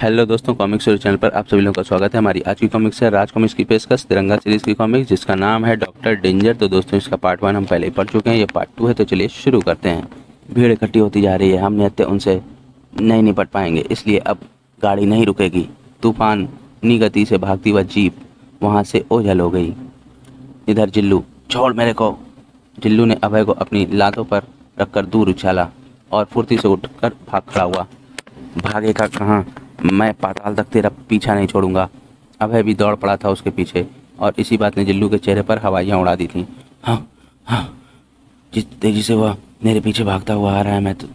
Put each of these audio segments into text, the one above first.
Hello दोस्तों, comic story channel पर आप सभी लोगों का स्वागत है। हमारी आज की कॉमिक्स है राज कॉमिक्स की पेशकश तिरंगा सीरीज की कॉमिक्स, जिसका नाम है डॉक्टर डेंजर। तो दोस्तों, इसका पार्ट 1 हम पहले ही पढ़ चुके हैं, ये पार्ट 2 है। तो चलिए शुरू करते हैं। भीड़ इकट्ठी होती जा रही है, हम नित्य उनसे नहीं निपट पाएंगे, इसलिए अब गाड़ी नहीं रुकेगी। तूफानी गति से भागती हुआ जीप वहाँ से ओझल हो गई। इधर जिल्लू, छोड़ मेरे को। जिल्लू ने अभय को अपनी लातों पर रखकर दूर उछाला और फुर्ती से उठकर भाग खड़ा हुआ। भागेगा कहाँ, मैं पाताल तक तेरा पीछा नहीं छोड़ूंगा। अभय भी दौड़ पड़ा था उसके पीछे, और इसी बात ने जिल्लू के चेहरे पर हवाइयाँ उड़ा दी थीं। हाँ हाँ, जिस तेजी से वह मेरे पीछे भागता हुआ आ रहा है, मैं तो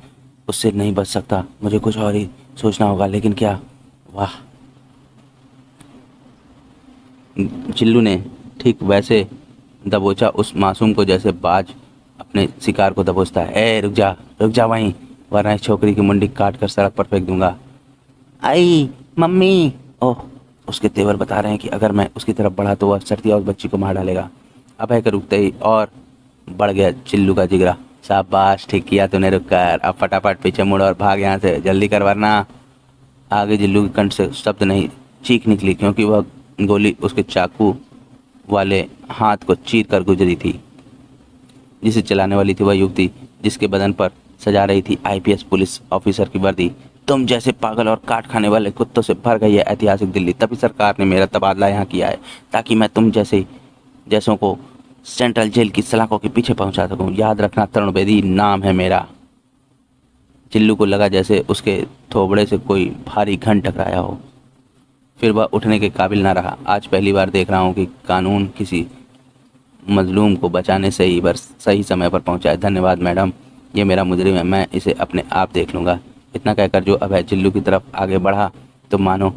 उससे नहीं बच सकता। मुझे कुछ और ही सोचना होगा, लेकिन क्या? वाह। जिल्लू ने ठीक वैसे दबोचा उस मासूम को जैसे बाज अपने शिकार को दबोचता है। ए रुक जा वहीं, वरना इस छोकरी की मुंडी काट कर सड़क पर फेंक दूंगा। आई मम्मी। ओह, उसके तेवर बता रहे हैं कि अगर मैं उसकी तरफ बढ़ा तो वह सर्दिया उस बच्ची को मार डालेगा। अभय के रुकते ही और बढ़ गया चिल्लू का जिगरा। शाबाश, ठीक किया तूने, रुक कर। अब फटाफट पीछे मुड़ और भाग यहाँ से, जल्दी कर वरना। आगे जिल्लू के कंठ से शब्द नहीं, चीख निकली, क्योंकि वह गोली उसके चाकू वाले हाथ को चीर कर गुजरी थी। जिसे चलाने वाली थी वह युवती, जिसके बदन पर सजा रही थी आईपीएस पुलिस ऑफिसर की वर्दी। तुम जैसे पागल और काट खाने वाले कुत्तों से भर गई है ऐतिहासिक दिल्ली, तभी सरकार ने मेरा तबादला यहाँ किया है, ताकि मैं तुम जैसों को सेंट्रल जेल की सलाखों के पीछे पहुंचा सकूं। याद रखना, तरुण बेदी नाम है मेरा। चिल्लू को लगा जैसे उसके थोबड़े से कोई भारी घन टकराया हो। फिर वह उठने के काबिल ना रहा। आज पहली बार देख रहा हूँ कि कानून किसी मजलूम को बचाने से ही बस सही समय पर पहुंचा है। धन्यवाद मैडम, ये मेरा मुजरिम है, मैं इसे अपने आप देख लूँगा। इतना कहकर जो अभय जिल्लू की तरफ आगे बढ़ा तो मानो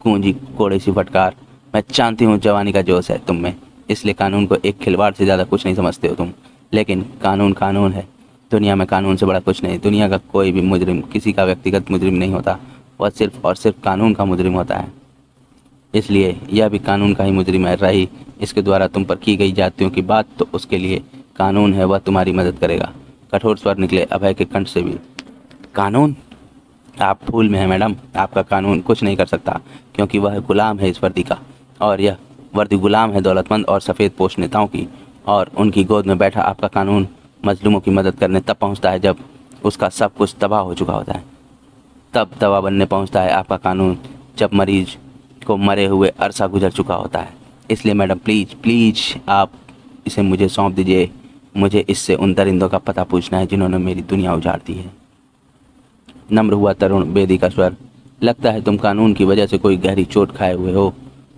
गूंजी कोड़े सी फटकार। मैं जानती हूँ जवानी का जोश है तुम में, इसलिए कानून को एक खिलवाड़ से ज़्यादा कुछ नहीं समझते हो तुम। लेकिन कानून कानून है, दुनिया में कानून से बड़ा कुछ नहीं। दुनिया का कोई भी मुजरिम किसी का व्यक्तिगत मुजरिम नहीं होता, वह सिर्फ और सिर्फ कानून का मुजरिम होता है। इसलिए यह भी कानून का ही मुजरिम है। रही इसके द्वारा तुम पर की गई जातियों की बात, तो उसके लिए कानून है, वह तुम्हारी मदद करेगा। कठोर स्वर निकले अभय के कंठ से भी। कानून? आप भूल में हैं मैडम, आपका कानून कुछ नहीं कर सकता, क्योंकि वह गुलाम है इस वर्दी का, और यह वर्दी गुलाम है दौलतमंद और सफ़ेद पोश नेताओं की। और उनकी गोद में बैठा आपका कानून मजलूमों की मदद करने तब पहुंचता है जब उसका सब कुछ तबाह हो चुका होता है। तब दवा बनने पहुंचता है आपका कानून जब मरीज को मरे हुए अरसा गुजर चुका होता है। इसलिए मैडम, प्लीज़ प्लीज़ आप इसे मुझे सौंप दीजिए। मुझे इससे उन दरिंदों का पता पूछना है जिन्होंने मेरी दुनिया उजाड़ दी है। नम्र हुआ तरुण बेदी का स्वर। लगता है तुम कानून की वजह से कोई गहरी चोट खाए हुए हो।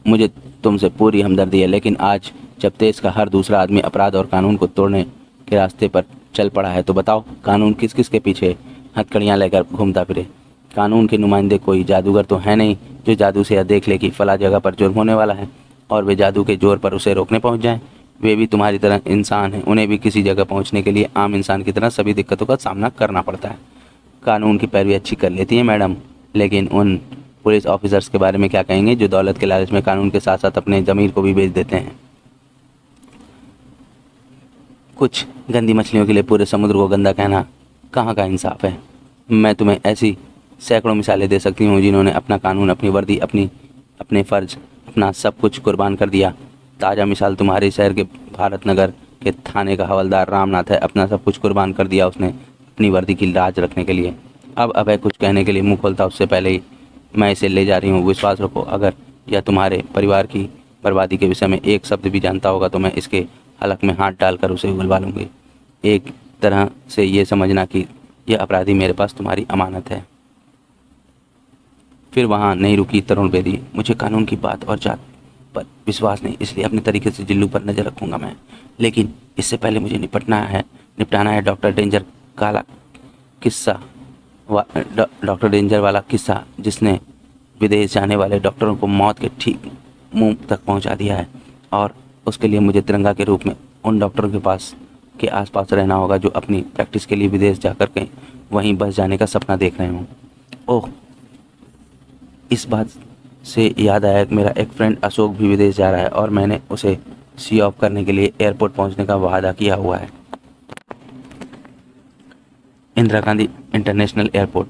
मुझे तुमसे पूरी हमदर्दी है, लेकिन आज जब देश का हर दूसरा आदमी अपराध और कानून को तोड़ने के रास्ते पर चल पड़ा है, तो बताओ कानून किस किस के पीछे हथकड़ियाँ लेकर घूमता फिरे? कानून के नुमाइंदे कोई जादूगर तो है नहीं जो जादू से यह देख ले कि फला जगह पर जुर्म होने वाला है और वे जादू के जोर पर उसे रोकने पहुंच जाएं। वे भी तुम्हारी तरह इंसान हैं, उन्हें भी किसी जगह पहुंचने के लिए आम इंसान की तरह सभी दिक्कतों का सामना करना पड़ता है। कानून की पैरवी अच्छी कर लेती हैं मैडम, लेकिन उन पुलिस ऑफिसर्स के बारे में क्या कहेंगे जो दौलत के लालच में कानून के साथ साथ अपने ज़मीर को भी बेच देते हैं? कुछ गंदी मछलियों के लिए पूरे समुद्र को गंदा कहना कहाँ का इंसाफ है? मैं तुम्हें ऐसी सैकड़ों मिसालें दे सकती हूँ जिन्होंने अपना कानून, अपनी वर्दी, अपने फ़र्ज, अपना सब कुछ कुर्बान कर दिया। ताज़ा मिसाल तुम्हारे शहर के भारत नगर के थाने का हवलदार रामनाथ है। अपना सब कुछ कुर्बान कर दिया उसने अपनी वर्दी की लाज रखने के लिए। अब अभय कुछ कहने के लिए मुंह खोलता उससे पहले ही मैं इसे ले जा रही हूँ। विश्वास रखो, अगर यह तुम्हारे परिवार की बर्बादी के विषय में एक शब्द भी जानता होगा तो मैं इसके हलक में हाथ डालकर उसे उगलवा लूँगी। एक तरह से ये समझना कि यह अपराधी मेरे पास तुम्हारी अमानत है। फिर वहाँ नहीं रुकी तरुण बेदी। मुझे कानून की बात और जात पर विश्वास नहीं, इसलिए अपने तरीके से जिल्लू पर नज़र रखूँगा मैं। लेकिन इससे पहले मुझे निपटाना है डॉक्टर डेंजर काला किस्सा डॉक्टर डेंजर वाला किस्सा, जिसने विदेश जाने वाले डॉक्टरों को मौत के ठीक मुंह तक पहुंचा दिया है। और उसके लिए मुझे तिरंगा के रूप में उन डॉक्टरों के आसपास रहना होगा जो अपनी प्रैक्टिस के लिए विदेश जाकर के वहीं बस जाने का सपना देख रहे हों। ओह, इस बात से याद आया कि मेरा एक फ्रेंड अशोक भी विदेश जा रहा है और मैंने उसे सी ऑफ करने के लिए एयरपोर्ट पहुंचने का वादा किया हुआ है। Indira Gandhi international airport.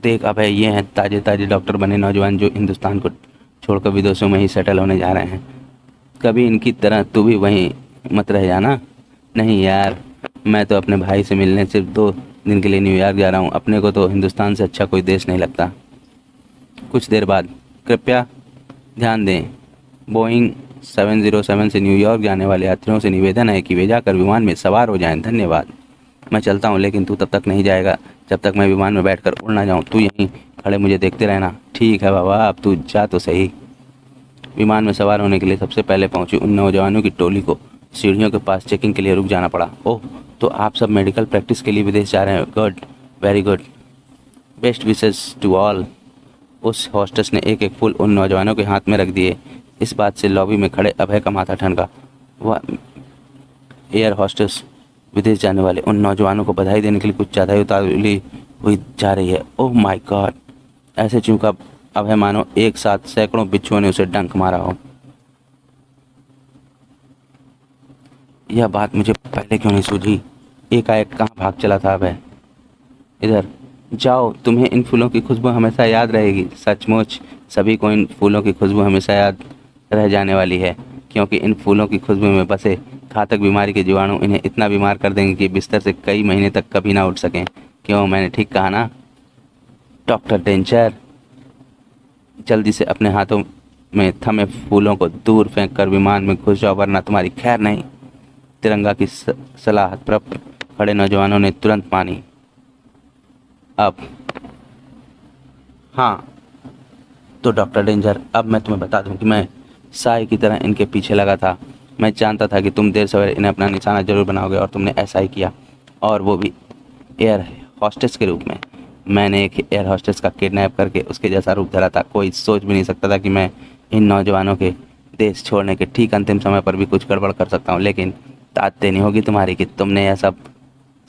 देख अबे, ये हैं ताजे ताजे डॉक्टर बने नौजवान जो हिंदुस्तान को छोड़कर विदेशों में ही सेटल होने जा रहे हैं। कभी इनकी तरह तू भी वहीं मत रह जाना। नहीं यार, मैं तो अपने भाई से मिलने सिर्फ 2 दिन के लिए न्यूयॉर्क जा रहा हूँ। अपने को तो हिंदुस्तान से अच्छा कोई देश नहीं लगता। कुछ देर बाद, कृपया ध्यान दें, बोइंग 707 से न्यूयॉर्क जाने वाले यात्रियों से निवेदन है कि वे जाकर विमान में सवार हो जाएं। धन्यवाद। मैं चलता हूँ, लेकिन तू तब तक नहीं जाएगा जब तक मैं विमान में बैठकर उड़ ना जाऊँ। तू यहीं खड़े मुझे देखते रहना। ठीक है बाबा, अब तू जा तो सही। विमान में सवार होने के लिए सबसे पहले पहुंची उन नौजवानों की टोली को सीढ़ियों के पास चेकिंग के लिए रुक जाना पड़ा। ओह, तो आप सब मेडिकल प्रैक्टिस के लिए विदेश जा रहे हैं? Good, very good, best wishes to all. उस हॉस्टेस ने एक एक फूल उन नौजवानों के हाथ में रख दिए। इस बात से लॉबी में खड़े अभय का माथा ठनका। वह एयर हॉस्टेस विदेश जाने वाले उन नौजवानों को बधाई देने के लिए कुछ ज़्यादा ही उतावली हुई जा रही है। ओह माय गॉड, ऐसे चूंका अभय मानो एक साथ सैकड़ों बिच्छुओं ने उसे डंक मारा हो। यह बात मुझे पहले क्यों नहीं सूझी? एकाएक कहाँ भाग चला था अभय? इधर जाओ, तुम्हें इन फूलों की खुशबू हमेशा याद रहेगी। सचमुच सभी को इन फूलों की खुशबू हमेशा याद रह जाने वाली है, क्योंकि इन फूलों की खुशबू में बसे घातक बीमारी के जीवाणु इन्हें इतना बीमार कर देंगे कि बिस्तर से कई महीने तक कभी ना उठ सकें। क्यों, मैंने ठीक कहा ना? डॉक्टर डेंजर, जल्दी से अपने हाथों में थमे फूलों को दूर फेंक कर विमान में घुस जाओ, वरना तुम्हारी खैर नहीं। तिरंगा की सलाह पर खड़े नौजवानों ने तुरंत मानी। अब हाँ तो डॉक्टर डेंजर, अब मैं तुम्हें बता दूं कि मैं साय की तरह इनके पीछे लगा था। मैं जानता था कि तुम देर सवेरे इन्हें अपना निशाना जरूर बनाओगे, और तुमने ऐसा ही किया, और वो भी एयर हॉस्टेस के रूप में। मैंने एक एयर हॉस्टेस का किडनैप करके उसके जैसा रूप धरा था। कोई सोच भी नहीं सकता था कि मैं इन नौजवानों के देश छोड़ने के ठीक अंतिम समय पर भी कुछ गड़बड़ कर सकता हूँ। लेकिन तात देनी होगी तुम्हारी कि तुमने यह सब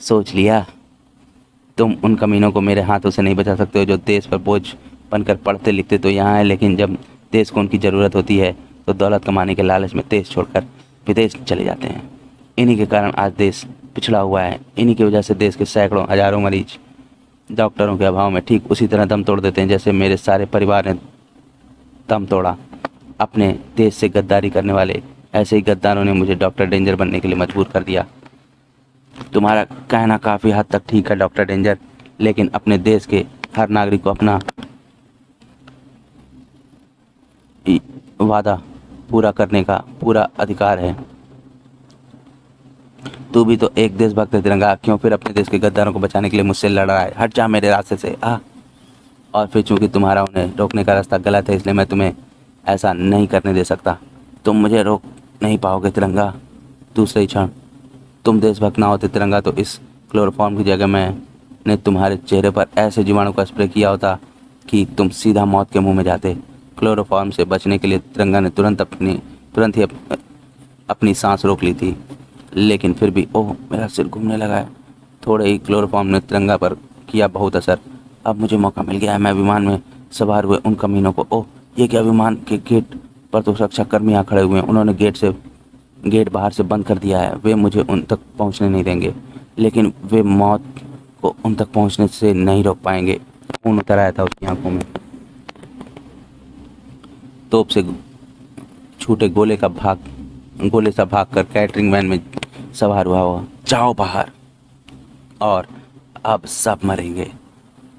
सोच लिया। तुम उन कमीनों को मेरे हाथों से नहीं बचा सकते हो जो देश पर बोझ बनकर पढ़ते लिखते तो यहाँ है, लेकिन जब देश को उनकी ज़रूरत होती है तो दौलत कमाने के लालच में देश छोड़कर विदेश चले जाते हैं। इन्हीं के कारण आज देश पिछड़ा हुआ है। इन्हीं की वजह से देश के सैकड़ों हजारों मरीज डॉक्टरों के अभाव में ठीक उसी तरह दम तोड़ देते हैं जैसे मेरे सारे परिवार ने दम तोड़ा। अपने देश से गद्दारी करने वाले ऐसे ही गद्दारों ने मुझे डॉक्टर डेंजर बनने के लिए मजबूर कर दिया। तुम्हारा कहना काफ़ी हद तक ठीक है डॉक्टर डेंजर, लेकिन अपने देश के हर नागरिक को अपना वादा पूरा करने का पूरा अधिकार है। तू भी तो एक देशभक्त है तिरंगा, क्यों फिर अपने देश के गद्दारों को बचाने के लिए मुझसे लड़ रहा है? हट जा मेरे रास्ते से आ। और फिर चूंकि तुम्हारा उन्हें रोकने का रास्ता गलत है, इसलिए मैं तुम्हें ऐसा नहीं करने दे सकता। तुम मुझे रोक नहीं पाओगे तिरंगा। दूसरे ही क्षण तुम देशभक्त ना होते तिरंगा तो इस क्लोरोफॉर्म की जगह मैंने तुम्हारे चेहरे पर ऐसे जीवाणु का स्प्रे किया होता कि तुम सीधा मौत के मुंह में जाते। क्लोरोफॉर्म से बचने के लिए तिरंगा ने तुरंत ही अपनी सांस रोक ली थी, लेकिन फिर भी ओह मेरा सिर घूमने लगा है। थोड़े ही क्लोरोफॉर्म ने तिरंगा पर किया बहुत असर। अब मुझे मौका मिल गया है। मैं विमान में सवार हुए उन कमीनों को, ओह ये क्या, विमान के गेट पर तो सुरक्षाकर्मी यहाँ खड़े हुए हैं। उन्होंने गेट बाहर से बंद कर दिया है। वे मुझे उन तक पहुँचने नहीं देंगे, लेकिन वे मौत को उन तक पहुँचने से नहीं रोक पाएंगे। खून उतर आया था उसकी आंखों में। तोप से छूटे गोले सा भागकर कैटरिंग वैन में सवार हुआ। जाओ बाहर, और अब सब मरेंगे।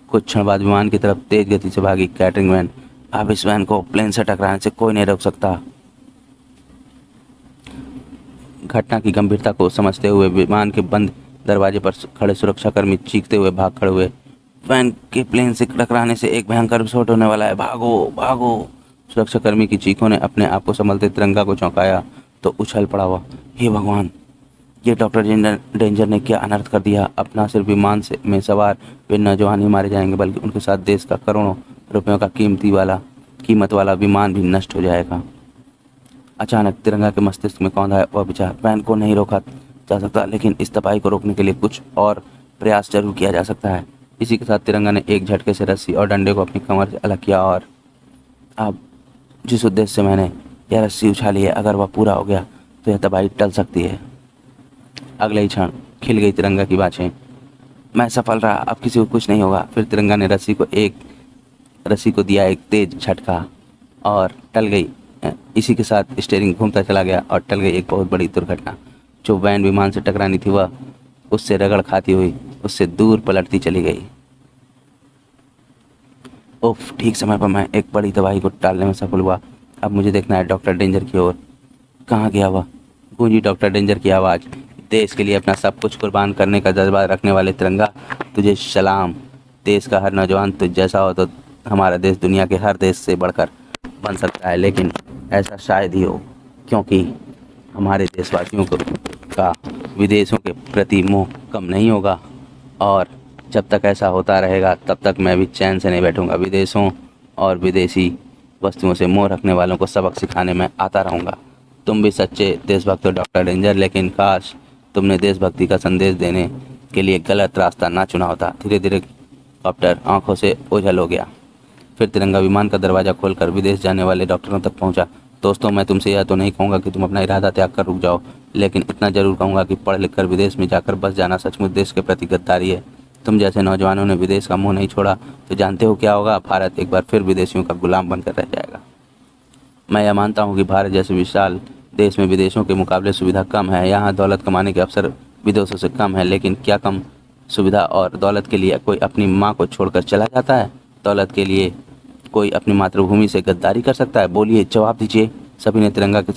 कुछ क्षण बाद विमान की तरफ तेज गति से भागी कैटरिंग वैन। अब इस वैन को प्लेन से टकराने से कोई नहीं रोक सकता। घटना की गंभीरता को समझते हुए विमान के बंद दरवाजे पर खड़े सुरक्षाकर्मी चीखते हुए भाग खड़े हुए। वैन के प्लेन से टकराने से एक भयंकर विस्फोट होने वाला है, भागो भागो। सुरक्षाकर्मी की चीखों ने अपने आप को संभलते तिरंगा को चौंकाया तो उछल पड़ा हुआ। हे भगवान, ये डॉक्टर डेंजर ने क्या अनर्थ कर दिया। अपना सिर्फ विमान में सवार वे नौजवान ही मारे जाएंगे, बल्कि उनके साथ देश का करोड़ों रुपयों का कीमत वाला विमान भी नष्ट हो जाएगा। अचानक तिरंगा के मस्तिष्क में कौंधा है वह विचार। वैन को नहीं रोका जा सकता, लेकिन इस तबाही को रोकने के लिए कुछ और प्रयास जरूर किया जा सकता है। इसी के साथ तिरंगा ने एक झटके से रस्सी और डंडे को अपनी कमर से अलग किया, और अब जिस उद्देश्य से मैंने यह रस्सी उछाली है, अगर वह पूरा हो गया तो यह तबाही टल सकती है। अगले ही क्षण खिल गई तिरंगा की बाछें। मैं सफल रहा, अब किसी को कुछ नहीं होगा। फिर तिरंगा ने रस्सी को दिया एक तेज झटका और टल गई। इसी के साथ स्टीयरिंग घूमता चला गया और टल गई एक बहुत बड़ी दुर्घटना। जो वैन विमान से टकरानी थी वह उससे रगड़ खाती हुई उससे दूर पलटती चली गई। उफ, ठीक समय पर मैं एक बड़ी तबाही को टालने में सफल हुआ। अब मुझे देखना है डॉक्टर डेंजर की ओर। कहाँ गया वह? गूंजी डॉक्टर डेंजर की आवाज़। देश के लिए अपना सब कुछ कुर्बान करने का जज्बा रखने वाले तिरंगा, तुझे सलाम। देश का हर नौजवान तुझ जैसा हो तो हमारा देश दुनिया के हर देश से बढ़कर बन सकता है, लेकिन ऐसा शायद ही हो, क्योंकि हमारे देशवासियों का विदेशों के प्रति मोह कम नहीं होगा। और जब तक ऐसा होता रहेगा तब तक मैं भी चैन से नहीं बैठूंगा। विदेशों और विदेशी वस्तुओं से मोह रखने वालों को सबक सिखाने में आता रहूँगा। तुम भी सच्चे देशभक्त हो डॉक्टर डेंजर, लेकिन काश तुमने देशभक्ति का संदेश देने के लिए गलत रास्ता ना चुना होता। धीरे धीरे कॉप्टर आंखों से ओझल हो गया। फिर तिरंगा विमान का दरवाज़ा खोलकर विदेश जाने वाले डॉक्टरों तक पहुंचा। दोस्तों, मैं तुमसे यह तो नहीं कहूँगा कि तुम अपना इरादा त्याग कर रुक जाओ, लेकिन इतना ज़रूर कहूँगा कि पढ़ लिख कर विदेश में जाकर बस जाना सचमुच देश के प्रति गद्दारी है। तुम जैसे नौजवानों ने विदेश का मुँह नहीं छोड़ा तो जानते हो क्या होगा? भारत एक बार फिर विदेशियों का गुलाम बनकर रह जाएगा। मैं यह मानता हूँ कि भारत जैसे विशाल देश में विदेशों के मुकाबले सुविधा कम है। यहाँ दौलत कमाने के अवसर विदेशों से कम है, लेकिन क्या कम सुविधा और दौलत के लिए कोई अपनी माँ को छोड़कर चला जाता है? दौलत के लिए कोई अपनी मातृभूमि से गद्दारी कर सकता है? बोलिए, जवाब दीजिए। सभी ने तिरंगा के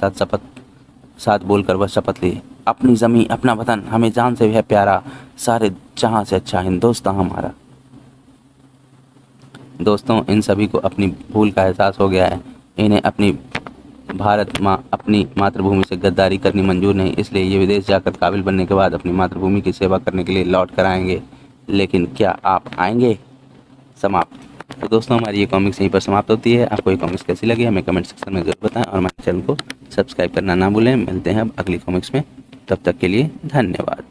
साथ बोलकर वह शपथ ली। अपनी ज़मीं, अपना वतन हमें जान से भी है प्यारा, सारे जहां से अच्छा हिंदुस्तान हमारा। दोस्तों, इन सभी को अपनी भूल का एहसास हो गया है। इन्हें अपनी मातृभूमि से गद्दारी करनी मंजूर नहीं, इसलिए ये विदेश जाकर काबिल बनने के बाद अपनी मातृभूमि की सेवा करने के लिए लौट कर आएंगे। लेकिन क्या आप आएंगे? समाप्त। तो दोस्तों, हमारी ये कॉमिक्स यहीं पर समाप्त होती है। आपको ये कॉमिक्स कैसी लगी हमें कमेंट सेक्शन में ज़रूर बताएं और हमारे चैनल को सब्सक्राइब करना ना भूलें। मिलते हैं अब अगली कॉमिक्स में, तब तक के लिए धन्यवाद।